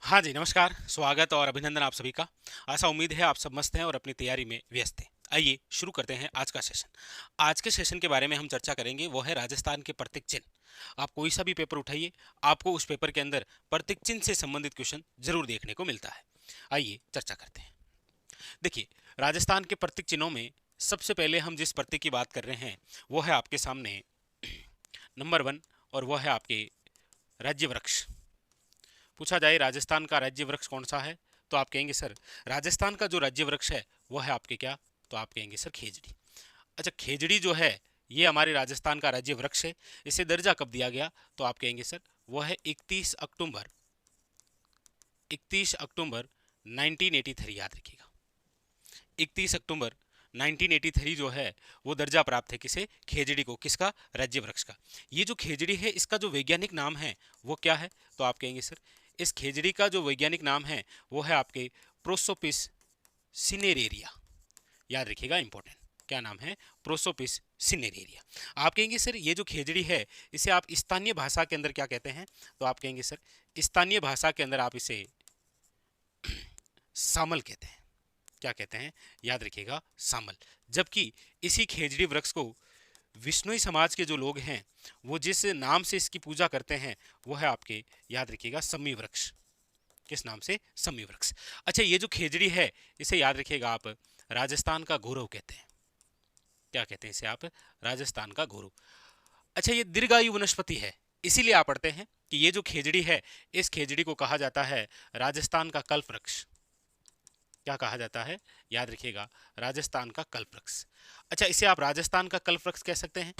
हाँ जी, नमस्कार, स्वागत और अभिनंदन आप सभी का। आशा उम्मीद है आप सब मस्त हैं और अपनी तैयारी में व्यस्त हैं। आइए शुरू करते हैं आज का सेशन। आज के सेशन के बारे में हम चर्चा करेंगे वो है राजस्थान के प्रतीक चिन्ह। आप कोई सा भी पेपर उठाइए, आपको उस पेपर के अंदर प्रतीक चिन्ह से संबंधित क्वेश्चन जरूर देखने को मिलता है। आइए चर्चा करते हैं। देखिए, राजस्थान के प्रतीक चिन्हों में सबसे पहले हम जिस प्रतीक की बात कर रहे हैं वो है आपके सामने नंबर 1 और वो है आपके राज्य वृक्ष। पूछा जाए राजस्थान का राज्य वृक्ष कौन सा है, तो आप कहेंगे सर राजस्थान का जो राज्य वृक्ष है वो है आपके क्या, तो आप कहेंगे सर खेजड़ी। अच्छा, खेजड़ी जो है ये हमारे राजस्थान का राज्य वृक्ष है। इसे दर्जा कब दिया गया, तो आप कहेंगे सर वो है 31 अक्टूबर 1983। याद रखिएगा 31 अक्टूबर 1983 जो है वो दर्जा प्राप्त है किसे, खेजड़ी को। किसका, राज्य वृक्ष का। ये जो खेजड़ी है इसका जो वैज्ञानिक नाम है वो क्या है, तो आप कहेंगे सर इस खेजड़ी का जो वैज्ञानिक नाम है वो है आपके प्रोसोपिस सिनेरेरिया। याद रखिएगा, इंपॉर्टेंट, क्या नाम है, प्रोसोपिस सिनेरेरिया। आप कहेंगे सर ये जो खेजड़ी है इसे आप स्थानीय भाषा के अंदर क्या कहते हैं, तो आप कहेंगे सर स्थानीय भाषा के अंदर आप इसे सामल कहते हैं। क्या कहते हैं, याद रखिएगा, सामल। जबकि इसी खेजड़ी वृक्ष को विष्णुई समाज के जो लोग हैं वो जिस नाम से इसकी पूजा करते हैं वो है आपके, याद रखिएगा, सम्मी वृक्ष। किस नाम से, सम्मी वृक्ष। अच्छा, ये जो खेजड़ी है इसे याद रखिएगा आप राजस्थान का गौरव कहते हैं। क्या कहते हैं इसे आप, राजस्थान का गौरव। अच्छा, ये दीर्घायु वनस्पति है, इसीलिए आप पढ़ते हैं कि ये जो खेजड़ी है इस खेजड़ी को कहा जाता है राजस्थान का कल्प वृक्ष। क्या कहा जाता है, याद रखिएगा, राजस्थान का कल्प वृक्ष। अच्छा, इसे आप राजस्थान का कल्प वृक्ष कह सकते हैं,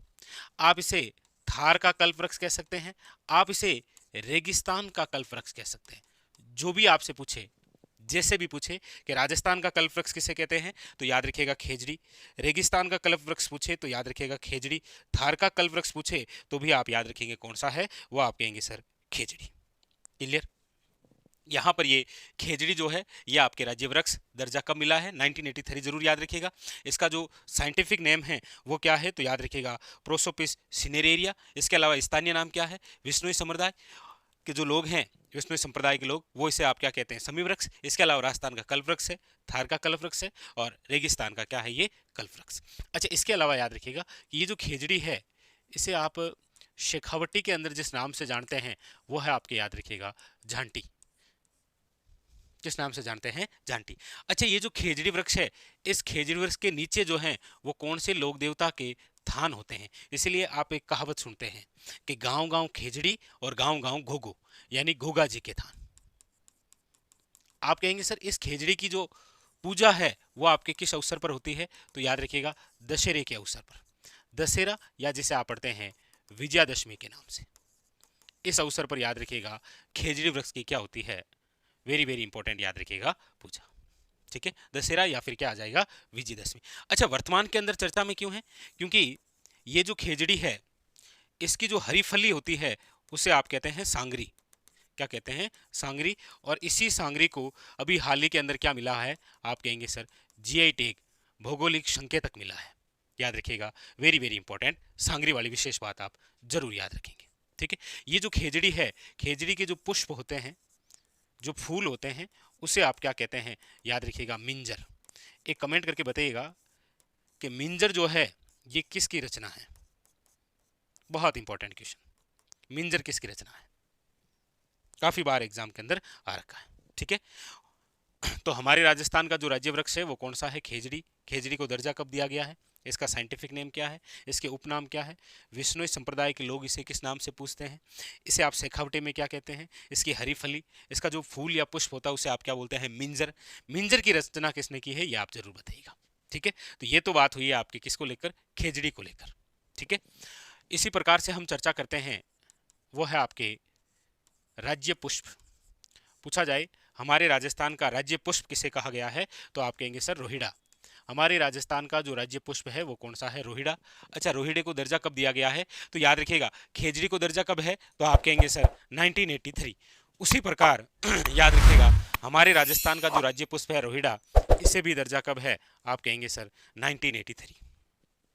आप इसे थार का कल्प वृक्ष कह सकते हैं, आप इसे रेगिस्तान का कल्प वृक्ष कह सकते हैं। जो भी आपसे पूछे, जैसे भी पूछे कि राजस्थान का कल्प वृक्ष किसे कहते हैं, तो याद रखिएगा खेजड़ी। रेगिस्तान का कल्प वृक्ष पूछे तो याद रखिएगा खेजड़ी। थार का कल्प वृक्ष पूछे तो भी आप याद रखेंगे कौन सा है, वो आप कहेंगे सर खेजड़ी। क्लियर। यहाँ पर ये खेजड़ी जो है ये आपके राज्य वृक्ष दर्जा कब मिला है, 1983, जरूर याद रखिएगा। इसका जो साइंटिफिक नेम है वो क्या है, तो याद रखिएगा प्रोसोपिस सिनेरेरिया। इसके अलावा स्थानीय नाम क्या है, विष्णुई समुदाय के जो लोग हैं, विष्णुई संप्रदाय के लोग, वो इसे आप क्या कहते हैं, समी वृक्ष। इसके अलावा राजस्थान का कल्प वृक्ष है, थार का कल्प वृक्ष है, और रेगिस्तान का क्या है, ये कल्प वृक्ष। अच्छा, इसके अलावा याद रखिएगा कि ये जो खेजड़ी है इसे आप शेखावटी के अंदर जिस नाम से जानते हैं वो है आपके, याद रखिएगा, झांटी। किस नाम से जानते हैं, झांटी। अच्छा, ये जो खेजड़ी वृक्ष है इस खेजड़ी वृक्ष के नीचे जो है वो कौन से लोक देवता के थान होते हैं। इसीलिए आप एक कहावत सुनते हैं कि गांव गांव खेजड़ी और गांव गांव घोघो, यानी घोगा जी के थान। आप कहेंगे सर इस खेजड़ी की जो पूजा है वो आपके किस अवसर पर होती है, तो याद रखिएगा दशहरे के अवसर पर। दशहरा, या जिसे आप पढ़ते हैं विजयादशमी के नाम से, इस अवसर पर याद रखिएगा खेजड़ी वृक्ष की क्या होती है, वेरी वेरी इंपॉर्टेंट, याद रखिएगा, पूजा। ठीक है, दशहरा या फिर क्या आ जाएगा, विजयदशमी। अच्छा, वर्तमान के अंदर चर्चा में क्यों है, क्योंकि ये जो खेजड़ी है इसकी जो हरी फली होती है उसे आप कहते हैं सांगरी। क्या कहते हैं, सांगरी। और इसी सांगरी को अभी हाल ही के अंदर क्या मिला है, आप कहेंगे सर जीआई टैग, भौगोलिक संकेतक मिला है। याद रखिएगा, वेरी वेरी इंपॉर्टेंट, सांगरी वाली विशेष बात आप जरूर याद रखेंगे। ठीक है, ये जो खेजड़ी है, खेजड़ी के जो पुष्प होते हैं, जो फूल होते हैं, उसे आप क्या कहते हैं, याद रखिएगा मिंजर। एक कमेंट करके बताइएगा कि मिंजर जो है ये किसकी रचना है। बहुत इंपॉर्टेंट क्वेश्चन, मिंजर किसकी रचना है, काफी बार एग्जाम के अंदर आ रखा है। ठीक है, तो हमारे राजस्थान का जो राज्य वृक्ष है वो कौन सा है, खेजड़ी। खेजड़ी को दर्जा कब दिया गया है, इसका साइंटिफिक नेम क्या है, इसके उपनाम क्या है, विष्णुई संप्रदाय के लोग इसे किस नाम से पूछते हैं, इसे आप शेखावटी में क्या कहते हैं, इसकी हरी फली, इसका जो फूल या पुष्प होता है उसे आप क्या बोलते हैं, मिंजर। मिंजर की रचना किसने की है ये आप जरूर बताइएगा। ठीक है, तो ये तो बात हुई है आपकी किसको लेकर, खेजड़ी को लेकर। ठीक है, इसी प्रकार से हम चर्चा करते हैं वो है आपके राज्य पुष्प। पूछा जाए हमारे राजस्थान का राज्य पुष्प किसे कहा गया है, तो आप कहेंगे सर रोहिड़ा। हमारे राजस्थान का जो राज्य पुष्प है वो कौन सा है, रोहिड़ा। अच्छा, रोहिड़े को दर्जा कब दिया गया है, तो याद रखिएगा खेजड़ी को दर्जा कब है, तो आप कहेंगे सर 1983। उसी प्रकार याद रखिएगा हमारे राजस्थान का जो राज्य पुष्प है रोहिड़ा, इसे भी दर्जा कब है, आप कहेंगे सर 1983।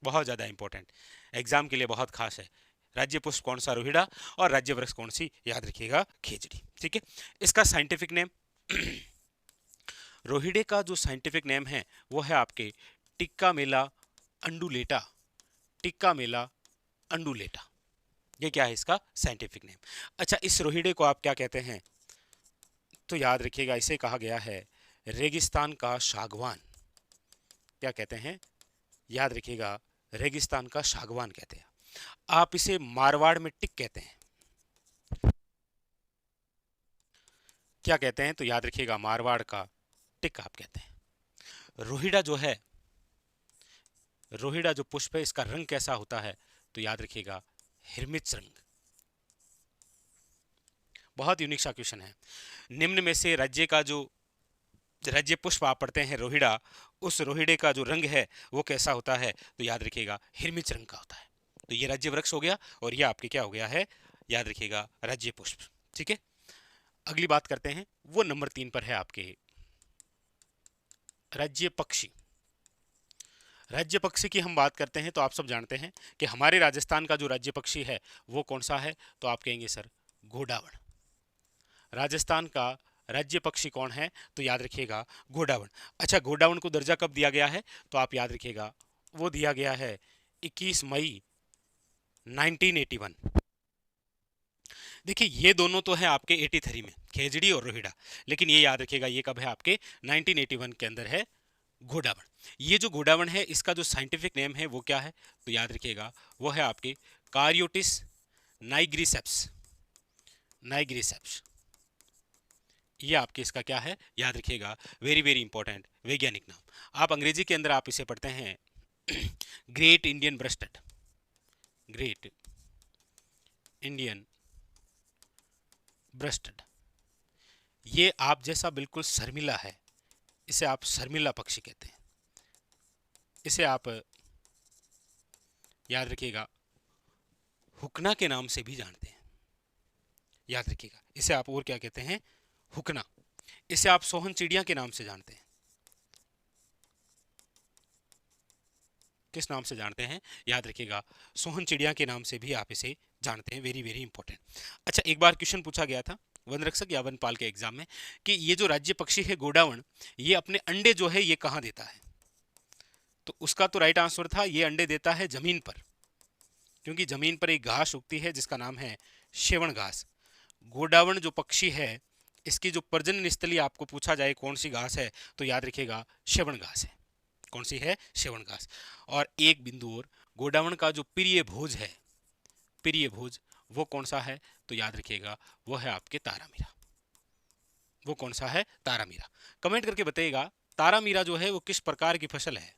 बहुत ज़्यादा इंपॉर्टेंट, एग्जाम के लिए बहुत खास है। राज्य पुष्प कौन सा? रोहिड़ा। और राज्य वृक्ष कौन सी? याद रखिएगा खेजड़ी। ठीक है, इसका साइंटिफिक नेम रोहिड़े का जो साइंटिफिक नेम है वो है आपके टिक्का मेला अंडुलेटा। टिक्का मेला अंडुलेटा, ये क्या है इसका साइंटिफिक नेम। अच्छा, इस रोहिड़े को आप क्या कहते हैं? तो याद रखिएगा इसे कहा गया है रेगिस्तान का सागवान। क्या कहते हैं? याद रखिएगा रेगिस्तान का सागवान कहते हैं। आप इसे मारवाड़ में टिक कहते हैं। क्या कहते हैं? तो याद रखिएगा मारवाड़ का टिक आप कहते हैं। रोहिड़ा जो है, रोहिड़ा जो पुष्प है इसका रंग कैसा होता है? तो याद रखिएगा हिरमिच रंग। बहुत यूनिक सा क्वेश्चन है। निम्न में से राज्य का जो राज्य पुष्प आप पढ़ते हैं रोहिड़ा, उस रोहिड़े का जो रंग है वो कैसा होता है? तो याद रखिएगा हिरमिच रंग का होता है। तो ये राज्य वृक्ष हो गया और ये आपके क्या हो गया है? याद रखिएगा राज्य पुष्प। ठीक है, अगली बात करते हैं, वो नंबर 3 पर है आपके राज्य पक्षी। राज्य पक्षी की हम बात करते हैं तो आप सब जानते हैं कि हमारे राजस्थान का जो राज्य पक्षी है वो कौन सा है? तो आप कहेंगे सर घोड़ावण। राजस्थान का राज्य पक्षी कौन है? तो याद रखिएगा घोड़ावण। अच्छा, घोड़ावण को दर्जा कब दिया गया है? तो आप याद रखिएगा वो दिया गया है 21 मई 1981। देखिए ये दोनों तो है आपके 83 में, खेजड़ी और रोहिड़ा, लेकिन ये याद रखिएगा ये कब है? आपके 1981 के अंदर है घोड़ावण। ये जो घोड़ावण है इसका जो साइंटिफिक नेम है वो क्या है? तो याद रखिएगा वो है आपके कार्योटिस नाइग्रिसेप्स। नाइग्रिसेप्स, ये आपके इसका क्या है? याद रखिएगा वेरी वेरी इंपॉर्टेंट वैज्ञानिक नाम। आप अंग्रेजी के अंदर आप इसे पढ़ते हैं great Indian rested. Great Indian rested, ये आप जैसा बिल्कुल शर्मिला है, इसे आप शर्मिला पक्षी कहते हैं। इसे आप याद रखिएगा हुकना के नाम से भी जानते हैं। याद रखिएगा इसे आप और क्या कहते हैं? हुकना। इसे आप सोहन चिड़िया के नाम से जानते हैं। किस नाम से जानते हैं? याद रखिएगा सोहन चिड़िया के नाम से भी आप इसे जानते हैं। Very very important. अच्छा, एक बार क्वेश्चन पूछा गया था वन रक्षक या वनपाल के एग्जाम में कि ये जो राज्य पक्षी है घोड़ावण, ये अपने अंडे जो है ये कहाँ देता है? तो उसका तो राइट आंसर था ये अंडे देता है जमीन पर, क्योंकि जमीन पर एक घास उगती है जिसका नाम है शेवण घास। घोड़ावण जो पक्षी है इसकी जो प्रजनन स्थली आपको पूछा जाए कौन सी घास है, तो याद रखिएगा शेवण घास है। कौन सी है? शेवण घास। और एक बिंदु और, घोड़ावण का जो प्रिय भोज है, प्रिय भोज वो कौन सा है? तो याद रखिएगा वो है आपके तारामीरा। वो कौन सा है? तारामीरा। कमेंट करके बताइएगा तारामीरा जो है वो किस प्रकार की फसल है।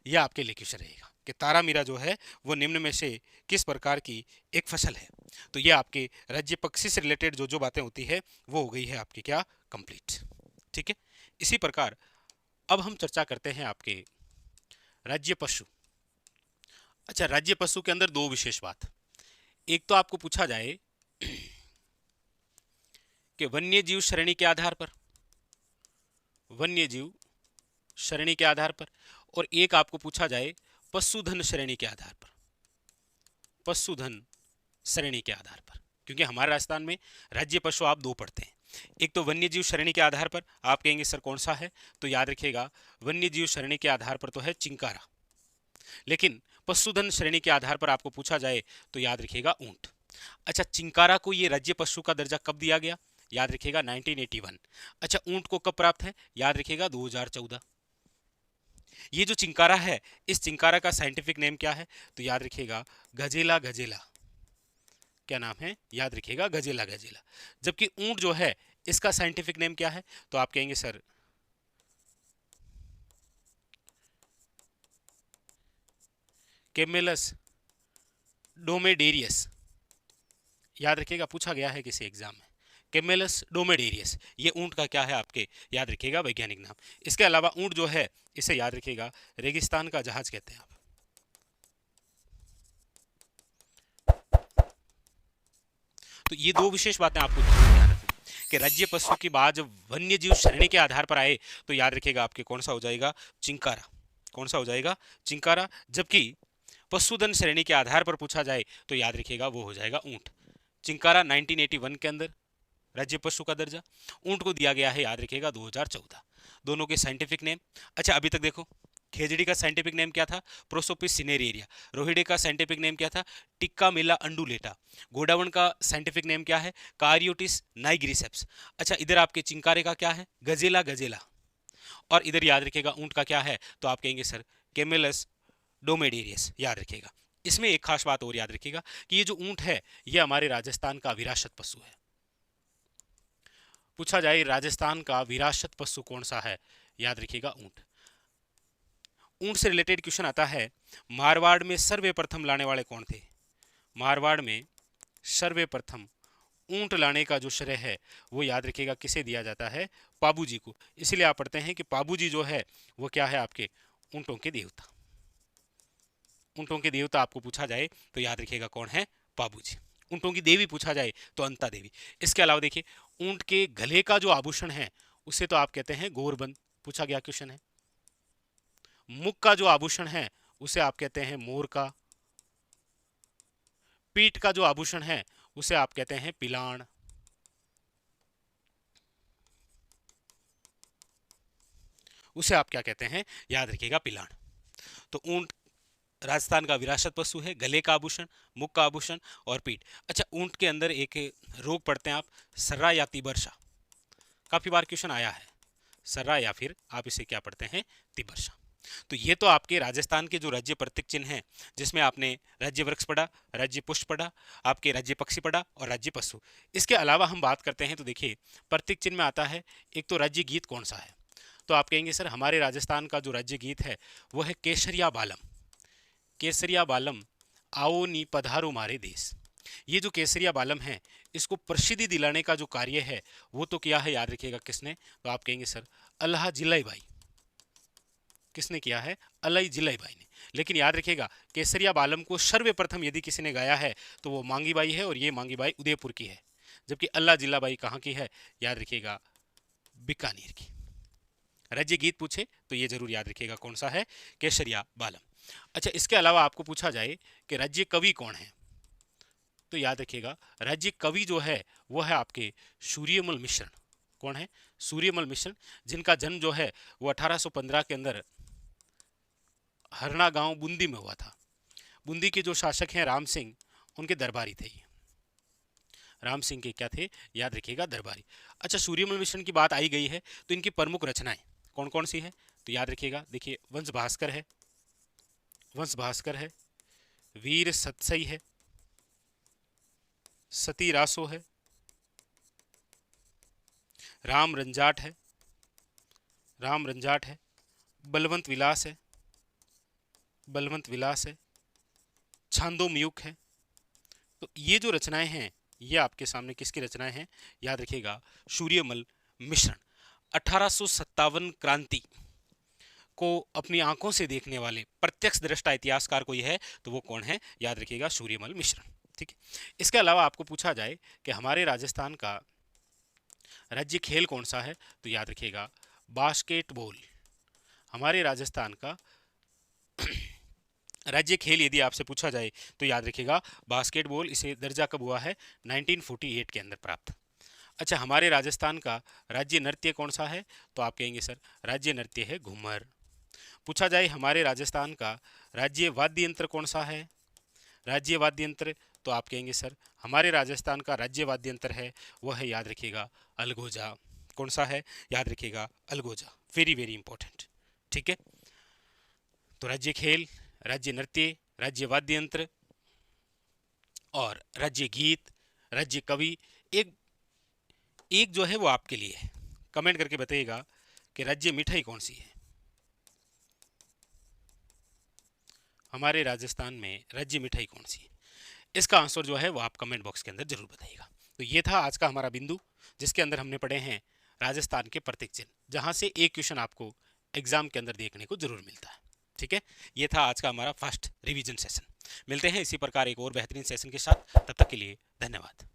यह आपके लिए क्वेश्चन रहेगा कि तारामीरा जो है वो निम्न में से किस प्रकार की एक फसल है। तो ये आपके राज्य पक्षी से रिलेटेड जो जो बातें होती है वो हो गई है आपकी क्या? कंप्लीट। ठीक है, इसी प्रकार अब हम चर्चा करते हैं आपके राज्य पशु। अच्छा, राज्य पशु के अंदर दो विशेष बात। एक तो आपको पूछा जाए कि वन्य जीव श्रेणी के आधार पर, वन्य जीव श्रेणी के आधार पर, और एक आपको पूछा जाए पशुधन श्रेणी के आधार पर, पशुधन श्रेणी के आधार पर। क्योंकि हमारे राजस्थान में राज्य पशु आप दो पढ़ते हैं, एक तो वन्य जीव श्रेणी के आधार पर, आप कहेंगे सर कौन सा है? तो याद रखिएगा वन्य जीव श्रेणी के आधार पर तो है चिंकारा, लेकिन पशुधन श्रेणी के आधार पर आपको पूछा जाए तो याद रखिएगा ऊंट। अच्छा, चिंकारा को ये राज्य पशु का दर्जा कब दिया गया? याद रखिएगा 1981। अच्छा, ऊंट को कब प्राप्त है? याद रखिएगा 2014। ये जो चिंकारा है, इस चिंकारा का साइंटिफिक नेम क्या है? तो याद रखिएगा गजेला गजेला। क्या नाम है? याद रखिएगा गजेला गजेला। जबकि ऊंट जो है इसका साइंटिफिक नेम क्या है? तो आप कहेंगे सर कैमेलस डोमेडेरियस। याद रखिएगा पूछा गया है किसी एग्जाम में, कैमेलस डोमेडेरियस। ये ऊंट का क्या है आपके? याद रखिएगा वैज्ञानिक नाम। इसके अलावा ऊंट जो है इसे याद रखिएगा रेगिस्तान का जहाज कहते हैं आप। तो ये दो विशेष बातें आपको ध्यान रखनी कि राज्य पशु की बात जब वन्य जीव श्रेणी के आधार पर आए तो याद रखिएगा आपके कौन सा हो जाएगा? चिंकारा। कौन सा हो जाएगा? चिंकारा। जबकि पशुधन श्रेणी के आधार पर पूछा जाए तो याद रखिएगा वो हो जाएगा ऊंट। चिंकारा 1981 के अंदर राज्य पशु का दर्जा, ऊंट को दिया गया है याद रखिएगा 2014। दोनों के साइंटिफिक नेम। अच्छा अभी तक देखो, खेजड़ी का साइंटिफिक नेम क्या था? प्रोसोपिस सिनेरियरिया। रोहिड़े का साइंटिफिक नेम क्या था? टिक्कामेला अंडुलेटा। घोड़ावण का साइंटिफिक नेम क्या है? कारियोटिस नाइग्रिसेप्स। अच्छा इधर आपके चिंकारे का क्या है? गजेला गजेला। और इधर याद रखिएगा ऊंट का क्या है? तो आप कहेंगे सर कैमेलस डोमेडेरियस, याद रखिएगा। इसमें एक खास बात और याद रखिएगा कि ये जो ऊंट है ये हमारे राजस्थान का विरासत पशु है। पूछा जाए राजस्थान का विरासत पशु कौन सा है? याद रखिएगा ऊंट। ऊंट से रिलेटेड क्वेश्चन आता है, मारवाड़ में सर्वप्रथम लाने वाले कौन थे? मारवाड़ में सर्वप्रथम ऊंट लाने का जो श्रेय है वो याद रखिएगा किसे दिया जाता है? पाबू जी को। इसलिए आप पढ़ते हैं कि पाबू जी जो है वो क्या है? आपके ऊंटों के देवता। ऊंटों के देवता आपको पूछा जाए तो याद रखिएगा कौन है? पाबू जी। ऊंटों की देवी पूछा जाए तो अंता देवी। इसके अलावा देखिए ऊंट के गले का जो आभूषण है उसे तो आप कहते हैं गोरबंद, पूछा गया क्वेश्चन है। मुख का जो आभूषण है उसे आप कहते हैं मोर का। पीठ का जो आभूषण है उसे आप कहते हैं पिलाण। उसे आप क्या कहते हैं? याद रखिएगा पिलाण। तो ऊंट राजस्थान का विरासत पशु है, गले का आभूषण, मुख का आभूषण और पीठ। अच्छा ऊंट के अंदर एक रोग पढ़ते हैं आप, सर्रा या तिबरसा। काफी बार क्वेश्चन आया है, सर्रा या फिर आप इसे क्या पढ़ते हैं? तिबरसा। तो ये तो आपके राजस्थान के जो राज्य प्रतीक चिन्ह हैं, जिसमें आपने राज्य वृक्ष पढ़ा, राज्य पुष्प पढ़ा, आपके राज्य पक्षी पढ़ा और राज्य पशु। इसके अलावा हम बात करते हैं तो देखिए प्रतीक चिन्ह में आता है एक तो राज्य गीत कौन सा है? तो आप कहेंगे सर हमारे राजस्थान का जो राज्य गीत है वो है केसरिया बालम। केसरिया बालम आओ नी पधारो मारे देश। ये जो केसरिया बालम है इसको प्रसिद्धि दिलाने का जो कार्य है वो तो किया है, याद रखिएगा किसने? तो आप कहेंगे सर अल्लाह जिलाई भाई। किसने किया है? अलाई जिलाई भाई ने। लेकिन याद रखिएगा केसरिया बालम को सर्वप्रथम यदि किसी ने गाया है तो वो मांगी बाई है, और ये मांगी बाई उदयपुर की है। जबकि अल्लाह जिला बाई कहाँ की है? याद रखिएगा बीकानेर की। राज्य गीत पूछे तो ये जरूर याद रखिएगा कौन सा है? केसरिया बालम। अच्छा इसके अलावा आपको पूछा जाए कि राज्य कवि कौन है, तो याद रखिएगा राज्य कवि जो है वो है आपके सूर्यमल मिश्र। कौन है? सूर्यमल मिश्र, जिनका जन्म जो है वो 1815 के अंदर हरना गांव बूंदी में हुआ था। बूंदी के जो शासक हैं राम सिंह, उनके दरबारी थे ये। राम सिंह के क्या थे? याद रखिएगा दरबारी। अच्छा सूर्यमल मिश्र की बात आई गई है तो इनकी प्रमुख रचनाएं कौन कौन सी है? तो याद रखिएगा देखिए वंश भास्कर है, वंश भास्कर है, वीर सतसई है, सती रासो है, राम रंजाट है, राम रंजाट है, बलवंत विलास है, बलवंत विलास है, छांदो म्यूक है। तो ये जो रचनाएं हैं ये आपके सामने किसकी रचनाएं हैं? याद रखिएगा सूर्यमल मिश्र। 1857 क्रांति को अपनी आंखों से देखने वाले प्रत्यक्ष दृष्टा इतिहासकार कोई है तो वो कौन है? याद रखिएगा सूर्यमल मिश्र। ठीक है। इसके अलावा आपको पूछा जाए कि हमारे राजस्थान का राज्य खेल कौन सा है, तो याद रखिएगा बास्केटबॉल। हमारे राजस्थान का राज्य खेल यदि आपसे पूछा जाए तो याद रखिएगा बास्केटबॉल। इसे दर्जा कब हुआ है? 1948 के अंदर प्राप्त। अच्छा हमारे राजस्थान का राज्य नृत्य कौन सा है? तो आप कहेंगे सर राज्य नृत्य है घूमर। पूछा जाए हमारे राजस्थान का राज्य वाद्य यंत्र कौन सा है? राज्य वाद्य यंत्र तो आप कहेंगे सर हमारे राजस्थान का राज्य वाद्य यंत्र है वो है, याद रखिएगा अलगोजा। कौन सा है? याद रखिएगा अलगोजा। Very very important. ठीक है। तो राज्य खेल, राज्य नृत्य, राज्य वाद्य यंत्र और राज्य गीत, राज्य कवि। एक एक जो है वो आपके लिए है, कमेंट करके बताइएगा कि राज्य मिठाई कौन सी है? हमारे राजस्थान में राज्य मिठाई कौन सी है? इसका आंसर जो है वो आप कमेंट बॉक्स के अंदर जरूर बताइएगा। तो ये था आज का हमारा बिंदु जिसके अंदर हमने पढ़े हैं राजस्थान के प्रतीक चिन्ह, जहां से एक क्वेश्चन आपको एग्जाम के अंदर देखने को जरूर मिलता है। ठीक है। ये था आज का हमारा फर्स्ट रिवीजन सेशन। मिलते हैं इसी प्रकार एक और बेहतरीन सेशन के साथ, तब तक के लिए धन्यवाद।